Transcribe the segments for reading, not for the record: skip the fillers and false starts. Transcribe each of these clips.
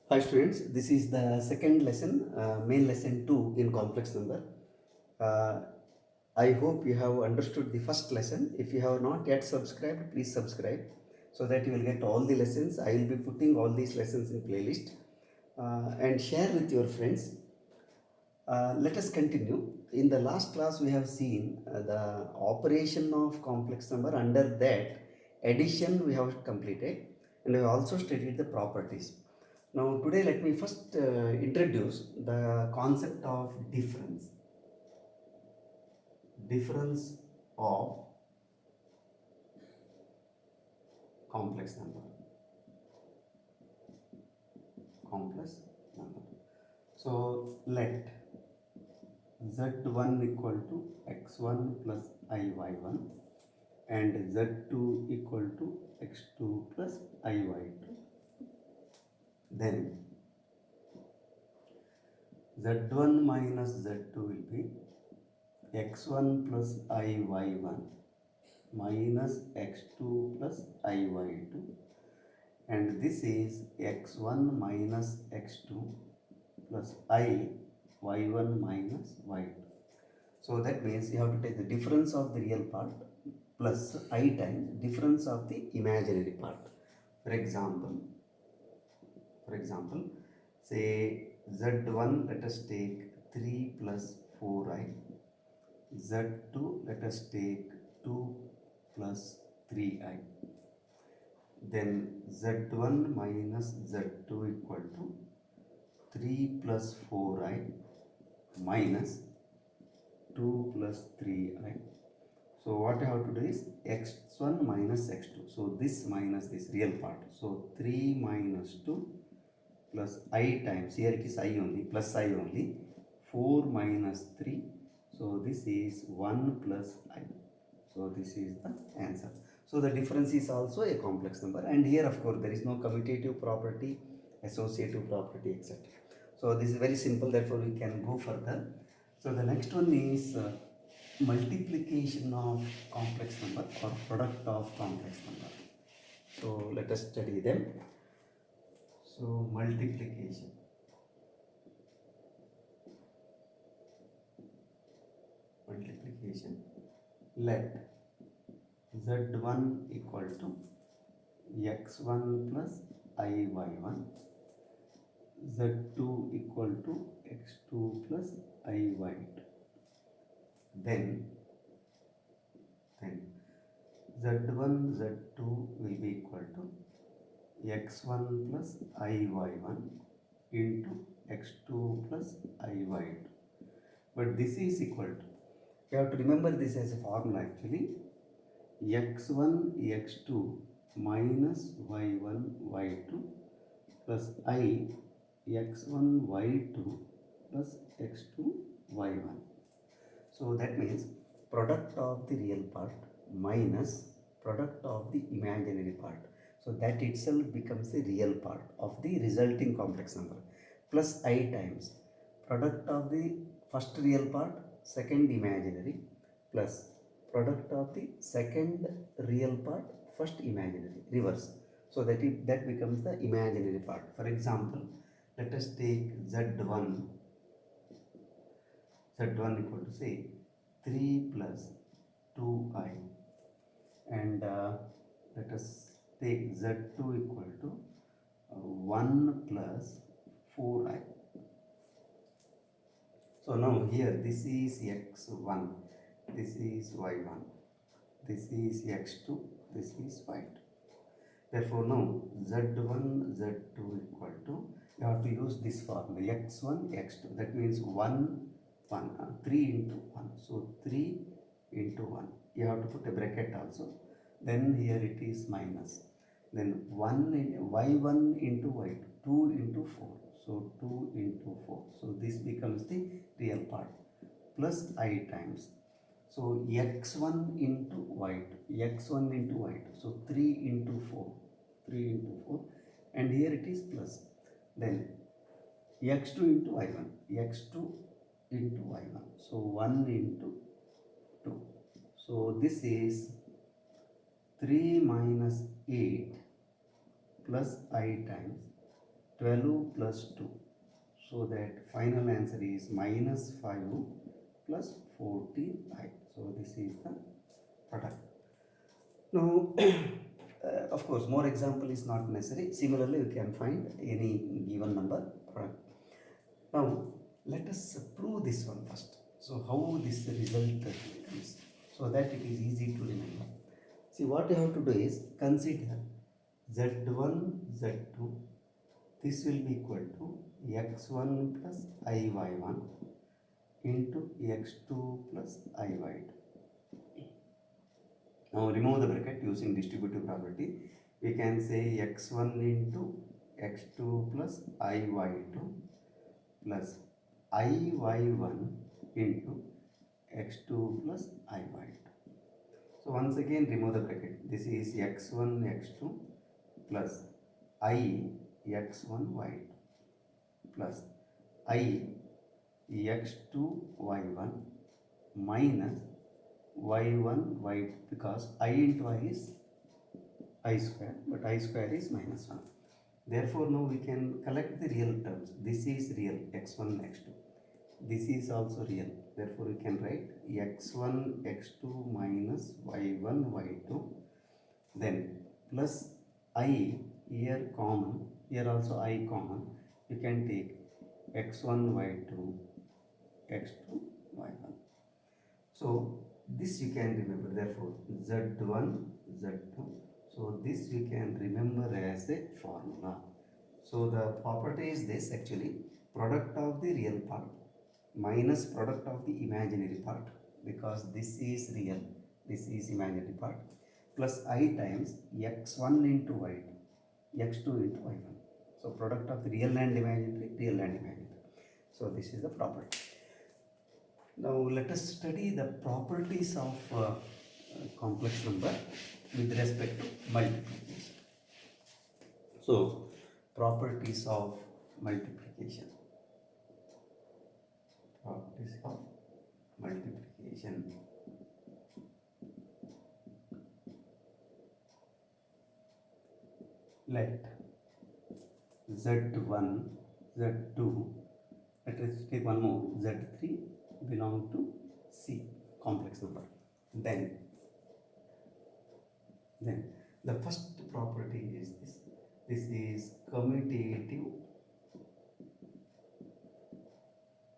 Hi students, this is the second lesson, main lesson 2 in complex number. Uh, I hope you have understood the first lesson. If you have not yet subscribed, please subscribe so that you will get all the lessons. I will be putting all these lessons in playlist and share with your friends. Let us continue. In the last class, we have seen the operation of complex number. Under that, addition we have completed, and we have also studied the properties. Now, today, let me first introduce the concept of difference. Difference of complex number. Complex number. So, let z1 equal to x1 plus iy1 and z2 equal to x2 plus iy2. Then z1 minus z2 will be x1 plus iy1 minus x2 plus iy2, and this is x1 minus x2 plus I y1 minus y2. So that means you have to take the difference of the real part plus I times difference of the imaginary part. For example, say z1, let us take 3 plus 4i, z2 let us take 2 plus 3i, then z1 minus z2 equal to 3 plus 4i minus 2 plus 3i. So what I have to do is x1 minus x2. So this minus this real part. So 3 minus 2 plus I times, here it is I only, plus I only, 4 minus 3. So this is 1 plus I. So this is the answer. So the difference is also a complex number, and here of course there is no commutative property, associative property, etc. So this is very simple, therefore we can go further. So the next one is multiplication of complex number or product of complex number. So let us study them. So multiplication. Let z1 equal to x1 plus iy1, z2 equal to x2 plus iy2. Then z1 z2 will be equal to x1 plus iy1 into x2 plus iy2. But this is equal to, you have to remember this as a formula actually, x1 x2 minus y1 y2 plus I x1 y2 plus x2 y1. So that means product of the real part minus product of the imaginary part. So that itself becomes the real part of the resulting complex number plus I times product of the first real part, second imaginary, plus product of the second real part, first imaginary, reverse. So that becomes the imaginary part. For example, let us take z1 equal to say 3 plus 2i, and let us take z2 equal to 1 plus 4i. So now here this is x1, this is y1, this is x2, this is y2. Therefore now z1 z2 equal to, you have to use this formula x1 x2, that means 3 into 1. So 3 into 1, you have to put a bracket also, then here it is minus, then 1 in y1 into y2, 2 into 4, so 2 into 4. So this becomes the real part plus I times, so x1 into y2, so 3 into 4, and here it is plus, then x2 into y1, so 1 into 2. So this is 3 minus 8 plus I times 12 plus 2. So that final answer is minus 5 plus 14i. So this is the product. Now, of course, more example is not necessary. Similarly, we can find any given number product. Now, let us prove this one first. So, how this result comes, so that it is easy to remember. See, what you have to do is consider z1, z2. This will be equal to x1 plus iy1 into x2 plus iy2. Now remove the bracket using distributive property. We can say x1 into x2 plus iy2 plus iy1 into x2 plus iy2. So once again remove the bracket. This is x1 x2 plus I x1 y2 plus I x2 y1 minus y1 y2, because I into I is I square, but I square is minus 1. Therefore now we can collect the real terms. This is real, x1 x2. This is also real. Therefore we can write x1 x2 minus y1 y2, then plus I here common, here also I common. You can take x1 y2 x2 y1. So this you can remember. Therefore z1 z2. So this we can remember as a formula. So the property is this actually: product of the real part minus product of the imaginary part, because this is real, this is imaginary part, plus I times x1 into y2, x2 into y1. So product of the real and imaginary, real and imaginary. So this is the property. Now let us study the properties of complex number with respect to multiplication. So properties of multiplication. Properties of multiplication. Let z1, z2, let us take one more, z3 belong to C, complex number. Then the first property is this. This is commutative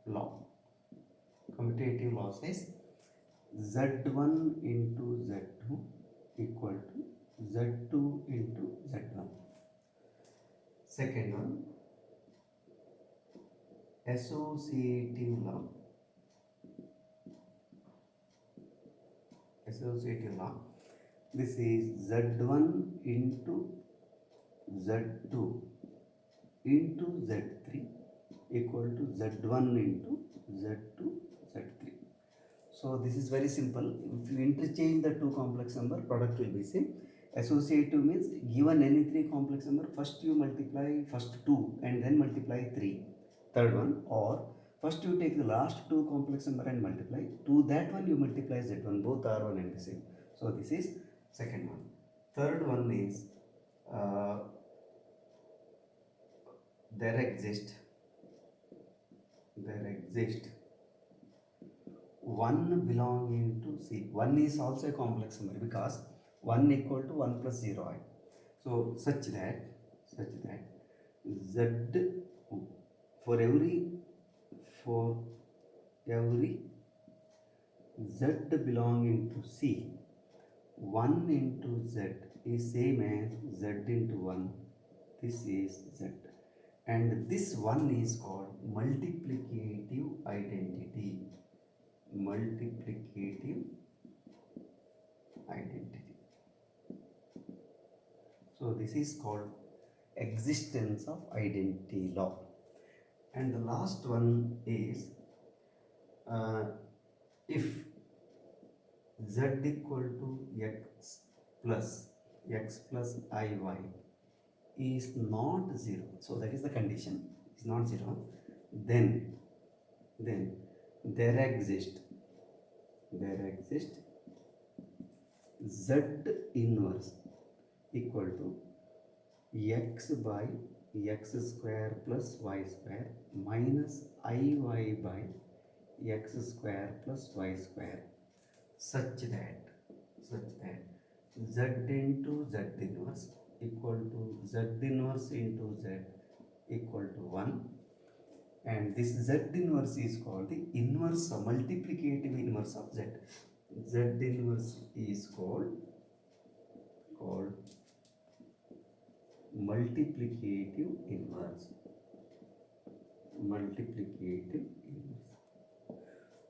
law. Commutative law says z1 into z2 equal to z2 into z1. Second one, associative law. Associative law. This is z1 into z2 into z3 equal to z1 into z2 z3. So this is very simple. If you interchange the two complex number, product will be same. Associative means given any three complex number, first you multiply first two and then multiply 3, third one, or first you take the last two complex number and multiply, to that one you multiply z1, both are one and the same. So this is second one. Third one is there exist one belonging to C. 1 is also a complex number because 1 equal to 1 plus 0i. So such that Z for every Z belonging to C, 1 into Z is same as Z into 1. This is Z. And this one is called multiplicative identity. Multiplicative identity. So this is called existence of identity law. And the last one is if z equal to x plus iy is not 0, so that is the condition, is not 0, then there exists z inverse equal to x by x square plus y square minus iy by x square plus y square such that z into z inverse equal to z inverse into z equal to 1, and this z inverse is called the inverse multiplicative inverse of z. Z inverse is called multiplicative inverse.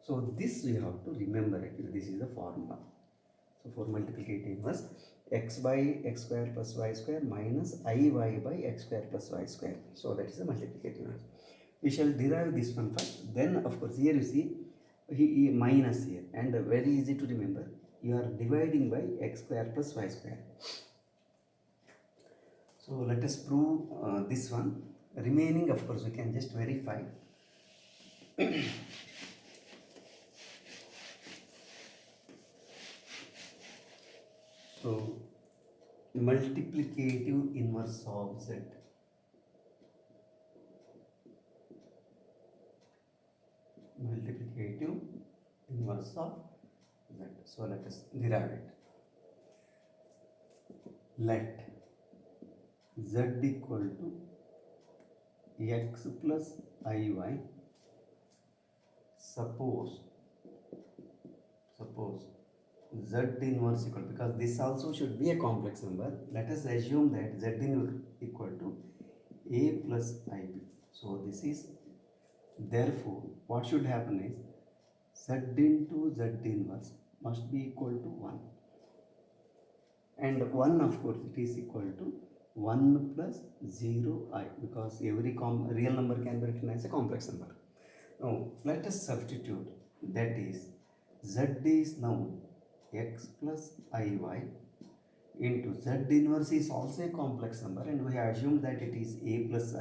So this we have to remember, actually this is the formula. So for multiplicative inverse, x by x square plus y square minus iy by x square plus y square. So that is the multiplicative inverse. We shall derive this one first. Then of course here you see he minus here, and very easy to remember. You are dividing by x square plus y square. So let us prove this one. Remaining, of course, we can just verify. So multiplicative inverse of z. Multiplicative inverse of z. So let us derive it. Let z equal to x plus iy. Suppose z inverse equal, because this also should be a complex number. Let us assume that z inverse equal to a plus ib. So this is, therefore what should happen is z into z inverse must be equal to 1, and 1 of course it is equal to 1 plus 0i, because every real number can be written as a complex number. Now let us substitute, that is z is now x plus iy into z inverse is also a complex number, and we assume that it is a plus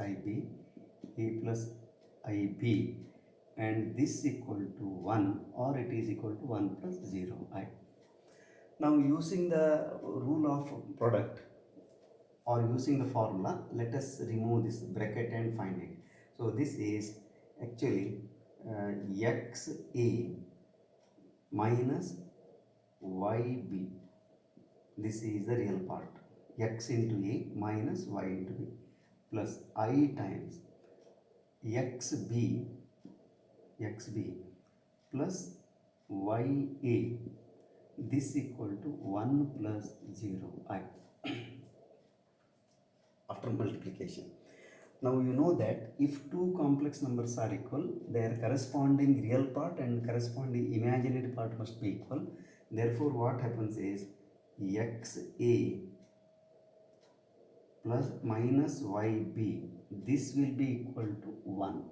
ib, and this equal to 1, or it is equal to 1 plus 0i. Now using the rule of product or using the formula, let us remove this bracket and find it. So this is actually xa minus yb. This is the real part. X into a minus y into b plus I times xb plus ya. This equal to 1 plus 0i after multiplication. Now you know that if two complex numbers are equal, their corresponding real part and corresponding imaginary part must be equal. Therefore what happens is xa plus minus yb, this will be equal to 1.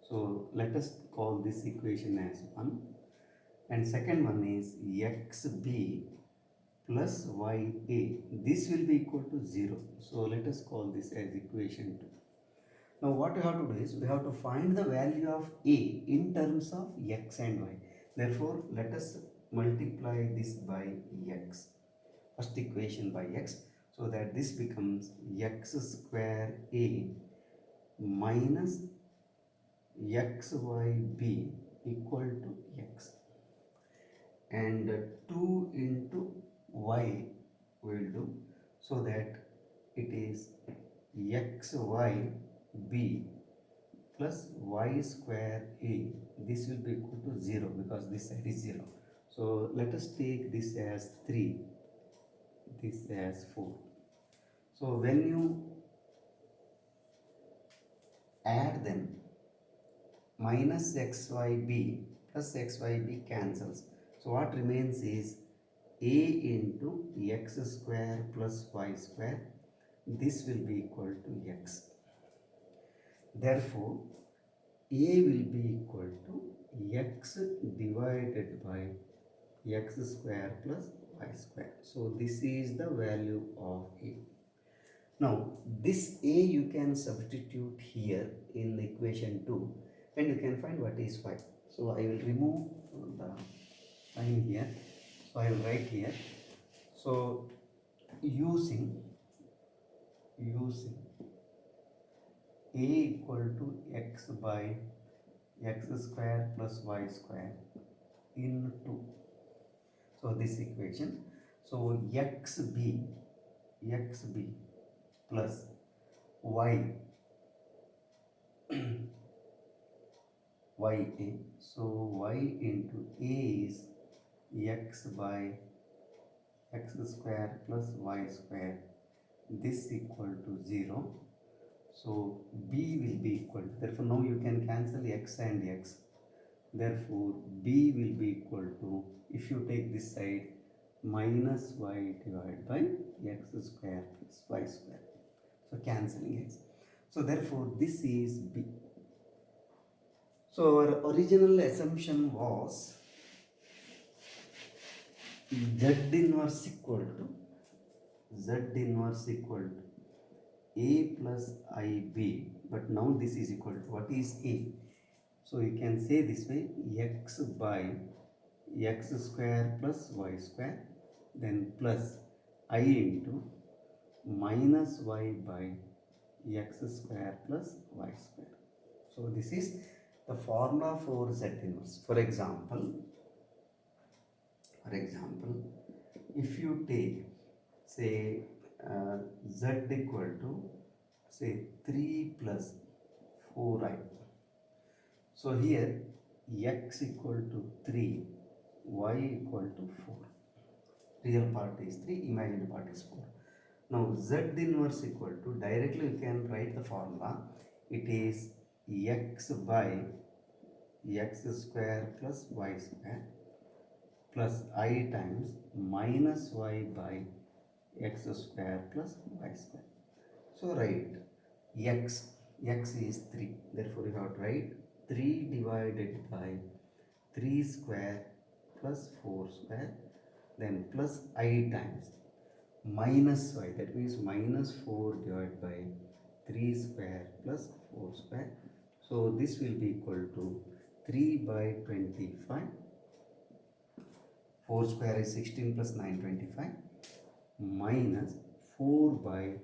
So let us call this equation as 1. And second one is xb plus ya, this will be equal to 0. So let us call this as equation 2. Now what we have to do is we have to find the value of a in terms of x and y. Therefore let us multiply this by x, first equation by x, so that this becomes x square a minus xyb equal to x, and 2 into y will do, so that it is xyb plus y square a. This will be equal to 0 because this side is 0. So let us take this as 3, this as 4. So when you add them, minus xyb plus xyb cancels. So what remains is a into x square plus y square. This will be equal to x. Therefore a will be equal to x divided by x square plus y square. So this is the value of a. Now this a you can substitute here in the equation 2, and you can find what is y. So I will remove the sign here. So I will write here. So using a equal to x by x square plus y square into, so this equation, so xb plus y ya, so y into a is x by x square plus y square, this equal to 0. So b will be equal to, therefore now you can cancel x and x, therefore b will be equal to, if you take this side, minus y divided by x square plus y square, so cancelling x, so therefore this is b. So our original assumption was z inverse equal to a plus ib, but now this is equal to, what is a? So you can say this way, x by x square plus y square, then plus I into minus y by x square plus y square. So this is the formula for z inverse. For example, if you take, say, z equal to, say, 3 plus 4i. So here x equal to 3, y equal to 4. Real part is 3, imaginary part is 4. Now z inverse equal to, directly you can write the formula. It is x by x square plus y square plus I times minus y by x square plus y square. So write x is 3, therefore you have to write 3 divided by 3 square plus 4 square, then plus I times minus y, that means minus 4 divided by 3 square plus 4 square. So this will be equal to 3 by 25, 4 square is 16 plus 9, 25, minus 4 by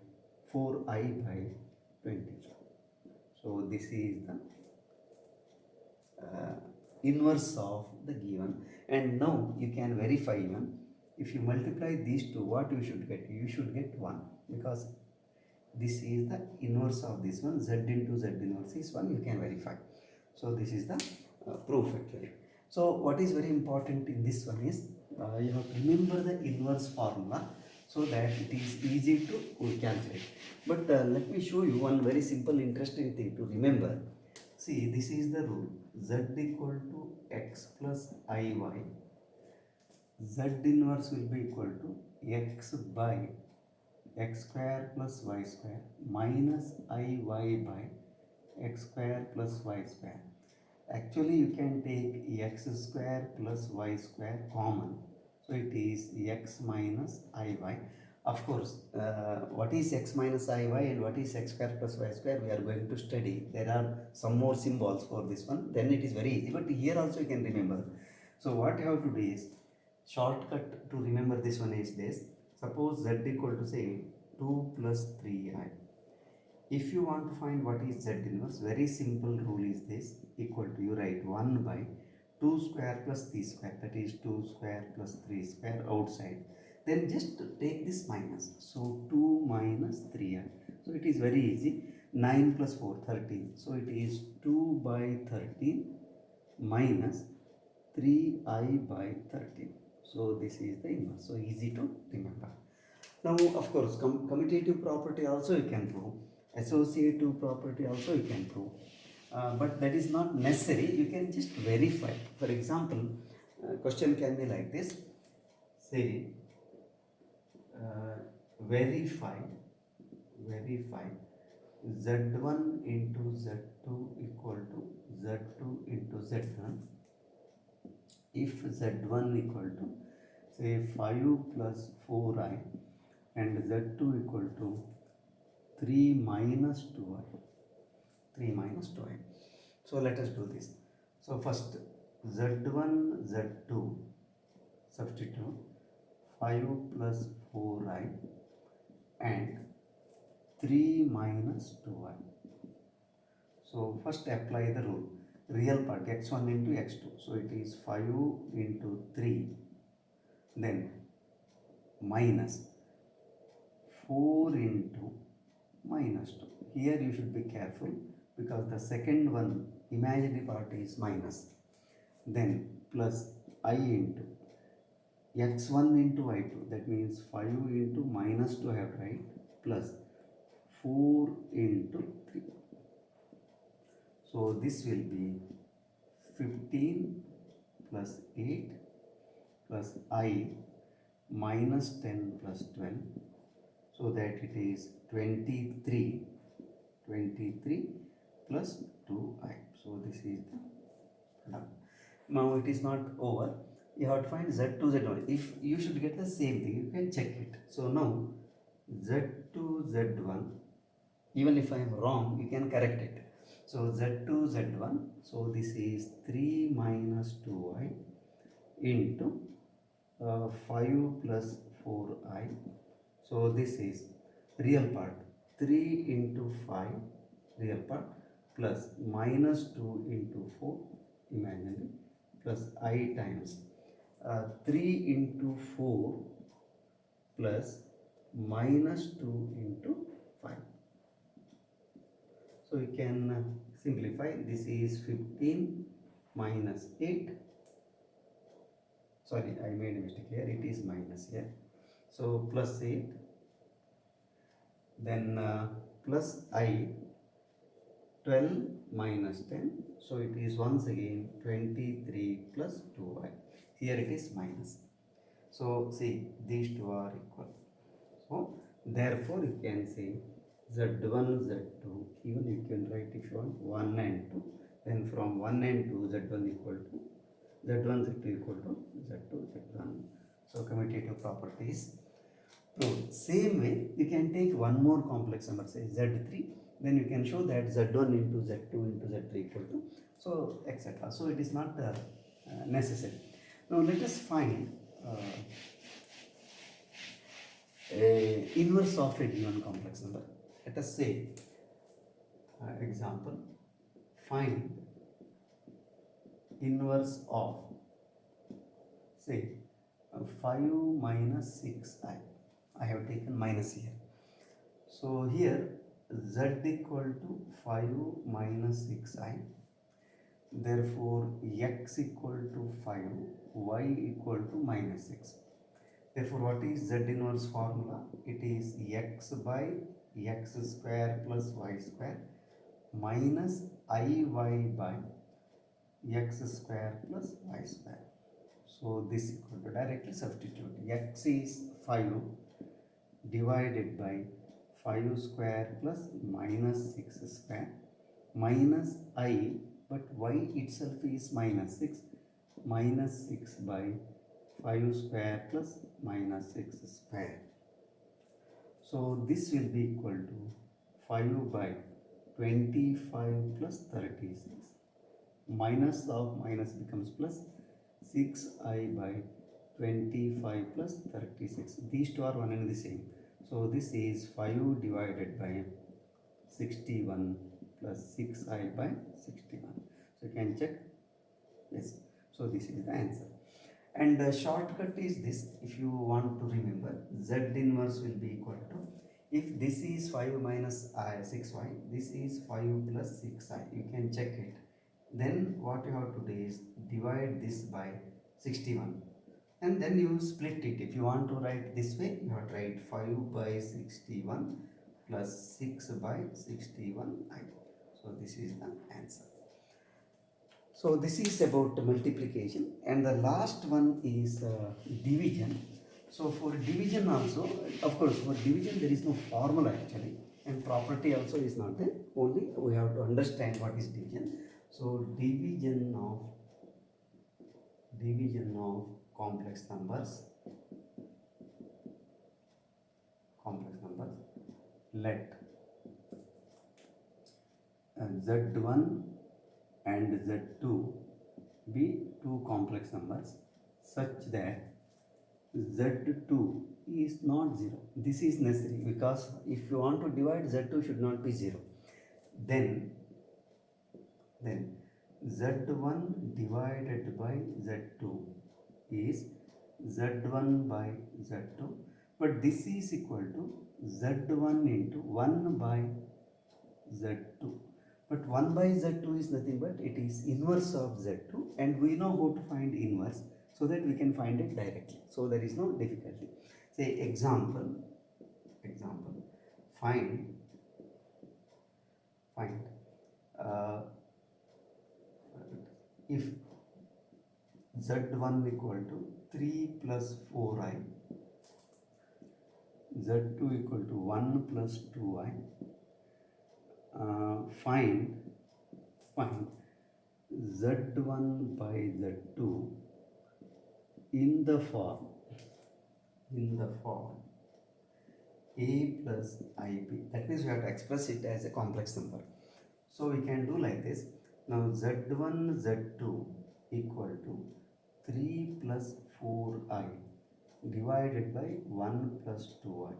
4i by 25. So this is the inverse of the given, and now you can verify even. If you multiply these two, what you should get? You should get 1, because this is the inverse of this one. Z into Z inverse is 1, you can verify. So this is the proof actually. So what is very important in this one is, you have to remember the inverse formula, so that it is easy to calculate. But let me show you one very simple interesting thing to remember. See, this is the rule, z equal to x plus iy. Z inverse will be equal to x by x square plus y square minus iy by x square plus y square. Actually you can take x square plus y square common, so it is x minus iy. Of course, what is x minus iy and what is x square plus y square, we are going to study. There are some more symbols for this one, then it is very easy, but here also you can remember. So what you have to do is, shortcut to remember this one is this. Suppose z equal to, say, 2 plus 3i. If you want to find what is z inverse, very simple rule is this, equal to, you write 1 by 2 square plus 3 square, that is 2 square plus 3 square outside, then just take this minus, so 2 minus 3i. So it is very easy, 9 plus 4, 13, so it is 2 by 13 minus 3i by 13. So this is the inverse, so easy to remember. Now of course commutative property also you can prove, associative property also you can prove, but that is not necessary, you can just verify. For example, question can be like this, say, verify z1 into z2 equal to z2 into z1 if z1 equal to, say, 5 plus 4i and z2 equal to 3 minus 2i. So let us do this. So first, z1 z2 substitute 5 plus 4i and 3 minus 2i. So first apply the rule. Real part x1 into x2. So it is 5 into 3, then minus 4 into minus 2. Here you should be careful because the second one imaginary part is minus. Then plus I into x1 into I2, that means 5 into minus 2 I have to write, plus 4 into 3. So this will be 15 plus 8 plus I minus 10 plus 12, so that it is 23 plus 2I. So this is the product. Now it is not over. You have to find Z2, Z1. If you should get the same thing, you can check it. So now Z2, Z1, even if I am wrong, you can correct it. So Z2, Z1, so this is 3 minus 2I into 5 plus 4I. So this is real part 3 into 5 real part plus minus 2 into 4 imaginary plus I times 3 into 4 plus minus 2 into 5. So you can simplify. This is 15 minus 8. Sorry, I made a mistake here. It is minus here. So plus 8. Then plus I 12 minus 10. So it is once again 23 plus 2I. Here it is minus. So see, these two are equal. So therefore you can say Z1, Z2, even you can write if you want 1 and 2. Then from 1 and 2, Z1 equal to Z1, Z2 equal to Z2, Z1. So commutative properties proved. Same way, you can take one more complex number, say Z3. Then you can show that Z1 into Z2 into Z3 equal to, so etc. So it is not necessary. Now let us find a inverse of a given complex number. Let us say, example, find inverse of, say, 5 minus 6I. I have taken minus here. So here z equal to 5 minus 6I. Therefore x equal to 5, y equal to minus 6. Therefore what is z inverse formula? It is x by x square plus y square minus iy by x square plus y square. So this equal to, directly substitute, x is 5 divided by 5 square plus minus 6 square minus I, but y itself is minus 6, minus 6 by 5 square plus minus 6 square. So this will be equal to 5 by 25 plus 36. Minus of minus becomes plus, 6I by 25 plus 36. These two are one and the same. So this is 5 divided by 61 plus 6I by 61. So you can check. Yes. So this is the answer. And the shortcut is this. If you want to remember, Z inverse will be equal to, if this is 5 minus 6y, this is 5 plus 6I. You can check it. Then what you have to do is divide this by 61 and then you split it. If you want to write this way, you have to write 5 by 61 plus 6 by 61I. So this is the answer. So this is about multiplication, and the last one is division. So for division also, of course for division there is no formula actually, and property also is not there, only we have to understand what is division. So division of complex numbers, let Z1 and Z2 be two complex numbers such that Z2 is not 0. This is necessary because if you want to divide, Z2 should not be 0. Then then Z1 divided by Z2 is Z1 by Z2, but this is equal to Z1 into 1 by Z2. But 1 by Z2 is nothing but it is inverse of Z2, and we know how to find inverse so that we can find it directly. So there is no difficulty. Say example, find uh, if Z1 equal to 3 plus 4i, Z2 equal to 1 plus 2i, find Z1 by Z2 in the form a plus ib. That means we have to express it as a complex number. So we can do like this. Now Z1 Z2 equal to 3 plus 4i divided by 1 plus 2i.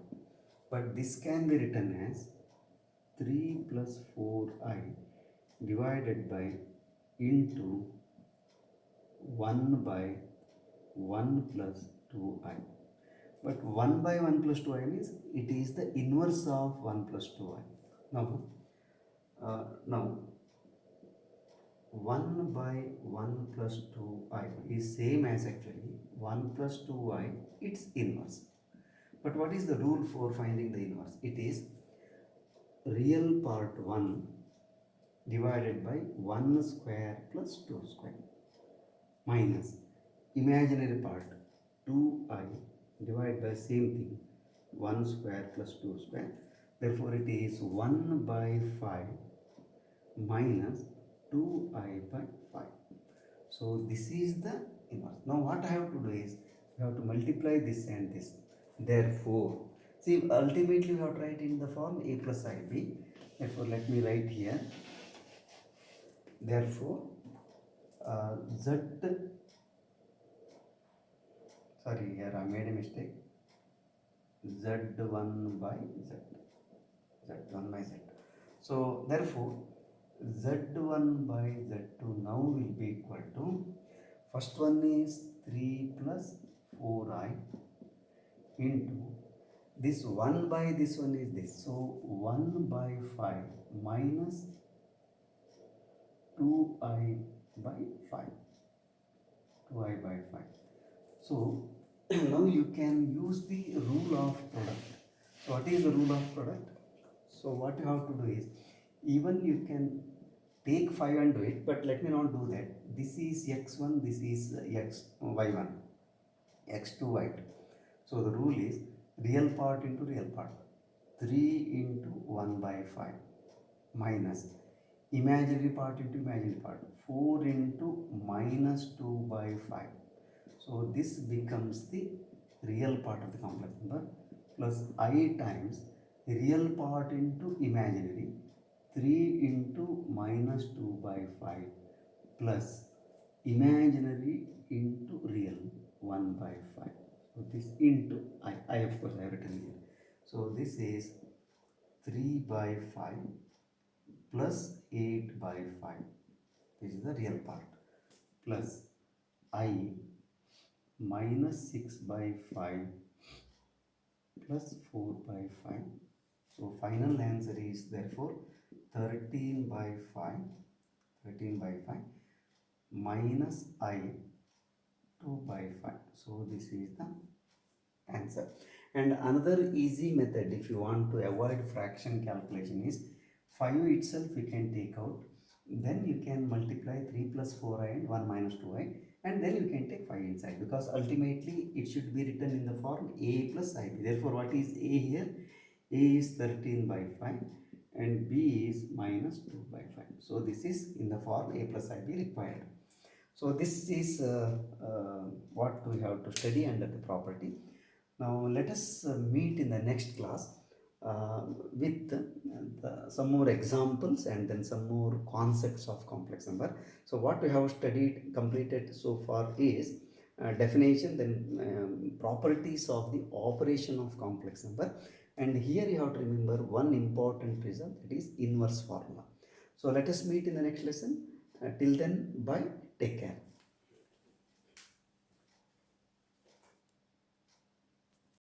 But this can be written as 3 plus 4i divided by into 1 by 1 plus 2i. But 1 by 1 plus 2i means it is the inverse of 1 plus 2i. Now 1 by 1 plus 2i is same as actually 1 plus 2i, its inverse. But what is the rule for finding the inverse? It is real part 1 divided by 1 square plus 2 square minus imaginary part 2i divided by same thing 1 square plus 2 square. Therefore it is 1 by 5 minus 2i by 5. So this is the inverse. Now what I have to do is we have to multiply this and this. Therefore, see, ultimately we have to write in the form a plus ib. Therefore let me write here. Therefore here I made a mistake. Z1 by Z. So therefore Z1 by Z2 now will be equal to, first one is 3 plus 4i into this 1 by this one is this. So 1 by 5 minus 2i by 5. 2i by 5. So now you can use the rule of product. So what is the rule of product? So what you have to do is, even you can take 5 and do it, but let me not do that. This is x1, this is y1, x2, y2. So the rule is real part into real part. 3 into 1 by 5 minus imaginary part into imaginary part. 4 into minus 2 by 5. So this becomes the real part of the complex number plus I times real part into imaginary 3 into minus 2 by 5 plus imaginary into real 1 by 5. So this into I of course I have written here. So this is 3 by 5 plus 8 by 5. This is the real part plus I minus 6 by 5 plus 4 by 5. So final answer is therefore 13 by 5 minus I 2 by 5. So this is the answer. And another easy method if you want to avoid fraction calculation is 5 itself you can take out, then you can multiply 3 plus 4i and 1 minus 2i, and then you can take 5 inside, because ultimately it should be written in the form a plus ib. Therefore what is a here? A is 13 by 5 and b is minus 2 by 5. So this is in the form a plus ib required. So this is what we have to study under the property. Now let us meet in the next class with some more examples and then some more concepts of complex number. So what we have studied, completed so far is definition, then properties of the operation of complex number. And here you have to remember one important result, that is inverse formula. So let us meet in the next lesson. Till then, bye. Take care.